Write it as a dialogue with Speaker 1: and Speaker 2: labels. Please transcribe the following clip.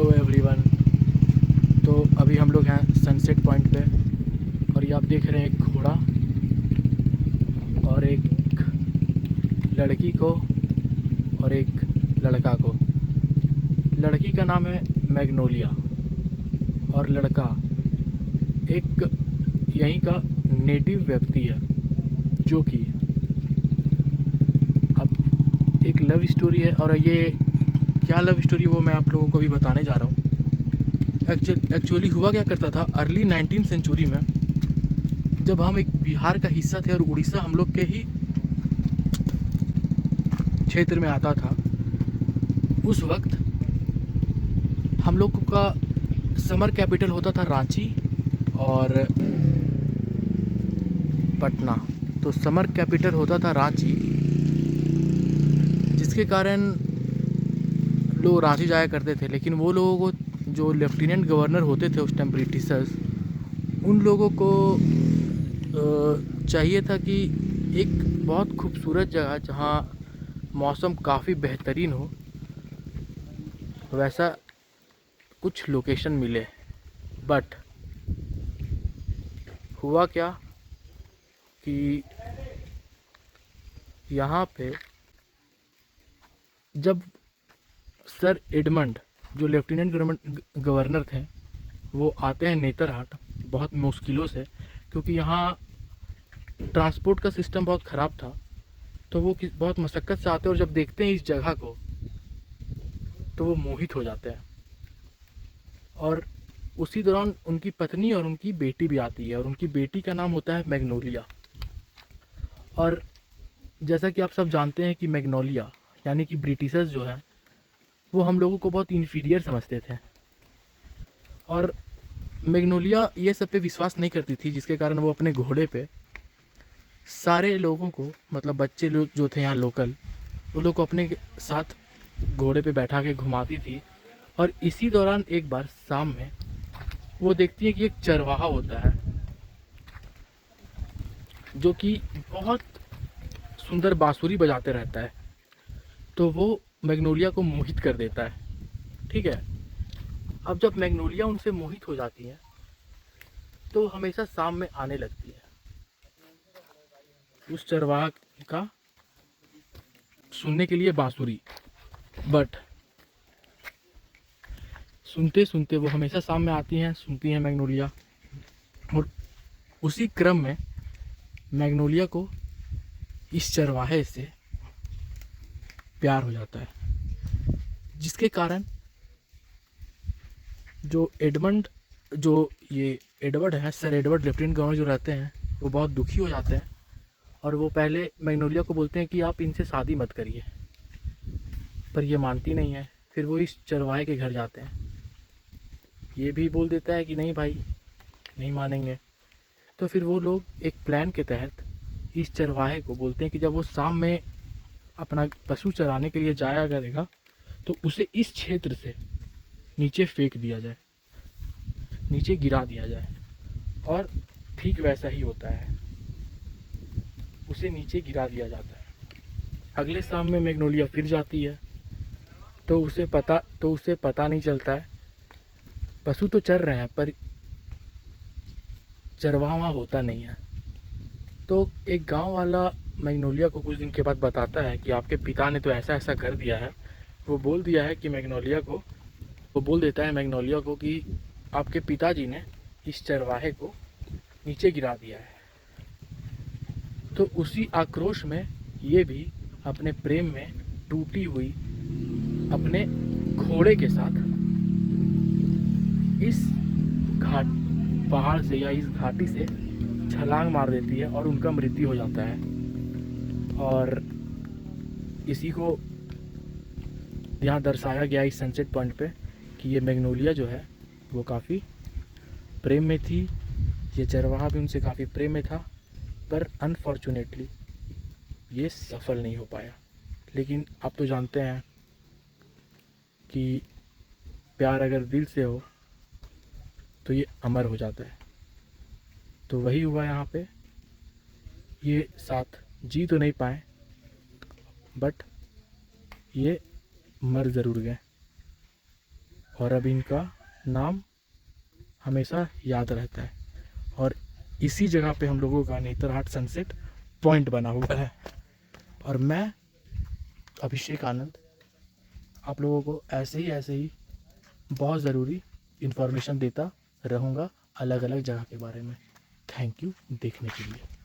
Speaker 1: Hello everyone. तो अभी हम लोग हैं सनसेट पॉइंट पे और ये आप देख रहे हैं एक घोड़ा और एक लड़की को और एक लड़का को। लड़की का नाम है मैग्नोलिया और लड़का एक यहीं का नेटिव व्यक्ति है, जो कि अब एक लव स्टोरी है। और ये क्या लव स्टोरी है वो मैं आप लोगों को भी बताने जा रहा हूँ। एक्चुअली हुआ क्या करता था अर्ली 19th सेंचुरी में, जब हम एक बिहार का हिस्सा थे और उड़ीसा हम लोग के ही क्षेत्र में आता था। उस वक्त हम लोग का समर कैपिटल होता था रांची और पटना। तो समर कैपिटल होता था रांची, जिसके कारण लोग रांची जाया करते थे। लेकिन वो लोगों को जो लेफ्टिनेंट गवर्नर होते थे उस टाइम ब्रिटिशर्स, उन लोगों को चाहिए था कि एक बहुत खूबसूरत जगह जहाँ मौसम काफ़ी बेहतरीन हो, वैसा कुछ लोकेशन मिले। बट हुआ क्या कि यहाँ पे जब सर एडमंड जो लेफ्टिनेंट गवर्नर थे वो आते हैं नेतरहाट बहुत मुश्किलों से, क्योंकि यहाँ ट्रांसपोर्ट का सिस्टम बहुत ख़राब था। तो वो बहुत मशक्क़त से आते हैं और जब देखते हैं इस जगह को तो वो मोहित हो जाते हैं। और उसी दौरान उनकी पत्नी और उनकी बेटी भी आती है और उनकी बेटी का नाम होता है मैग्नोलिया। और जैसा कि आप सब जानते हैं कि मैग्नोलिया यानी कि ब्रिटिशर्स जो हैं वो हम लोगों को बहुत इन्फीरियर समझते थे। और मैग्नोलिया ये सब पे विश्वास नहीं करती थी, जिसके कारण वो अपने घोड़े पे सारे लोगों को, मतलब बच्चे लोग जो थे यहाँ लोकल, वो लोग को अपने साथ घोड़े पे बैठा के घुमाती थी। और इसी दौरान एक बार शाम में वो देखती है कि एक चरवाहा होता है जो कि बहुत सुंदर बांसुरी बजाते रहता है। तो वो मैग्नोलिया को मोहित कर देता है। ठीक है, अब जब मैग्नोलिया उनसे मोहित हो जाती है तो हमेशा शाम में आने लगती है उस चरवाहा का सुनने के लिए बांसुरी। बट सुनते सुनते वो हमेशा शाम में आती हैं, सुनती हैं मैग्नोलिया। और उसी क्रम में मैग्नोलिया को इस चरवाहे से प्यार हो जाता है, जिसके कारण जो एडमंड जो ये एडवर्ड है, सर एडवर्ड लेफ्टिनेंट गवर्नर जो रहते हैं, वो बहुत दुखी हो जाते हैं। और वो पहले मैग्नोलिया को बोलते हैं कि आप इनसे शादी मत करिए, पर ये मानती नहीं है। फिर वो इस चरवाहे के घर जाते हैं, ये भी बोल देता है कि नहीं भाई, नहीं मानेंगे। तो फिर वो लोग एक प्लान के तहत इस चरवाहे को बोलते हैं कि जब वो शाम में अपना पशु चराने के लिए जाया करेगा तो उसे इस क्षेत्र से नीचे फेंक दिया जाए, नीचे गिरा दिया जाए। और ठीक वैसा ही होता है, उसे नीचे गिरा दिया जाता है। अगले शाम में मैग्नोलिया फिर जाती है तो उसे पता नहीं चलता है। पशु तो चर रहे हैं पर चरवाहा वहाँ होता नहीं है। तो एक गांव वाला मैग्नोलिया को कुछ दिन के बाद बताता है कि आपके पिता ने तो ऐसा ऐसा कर दिया है। वो बोल दिया है कि मैग्नोलिया को, वो बोल देता है मैग्नोलिया को कि आपके पिताजी ने इस चरवाहे को नीचे गिरा दिया है। तो उसी आक्रोश में ये भी अपने प्रेम में टूटी हुई अपने घोड़े के साथ इस घाट पहाड़ से या इस घाटी से छलांग मार देती है और उनका मृत्यु हो जाता है। और इसी को यहाँ दर्शाया गया इस सनसेट पॉइंट पे कि ये मैग्नोलिया जो है वो काफ़ी प्रेम में थी, ये चरवाहा भी उनसे काफ़ी प्रेम में था, पर अनफॉर्चुनेटली ये सफल नहीं हो पाया। लेकिन आप तो जानते हैं कि प्यार अगर दिल से हो तो ये अमर हो जाता है। तो वही हुआ यहाँ पे। ये साथ जी तो नहीं पाए बट ये मर ज़रूर गए। और अब इनका नाम हमेशा याद रहता है। और इसी जगह पे हम लोगों का नेतरहाट सनसेट पॉइंट बना हुआ है। और मैं अभिषेक आनंद आप लोगों को ऐसे ही बहुत ज़रूरी इन्फॉर्मेशन देता रहूँगा अलग अलग जगह के बारे में। थैंक यू देखने के लिए।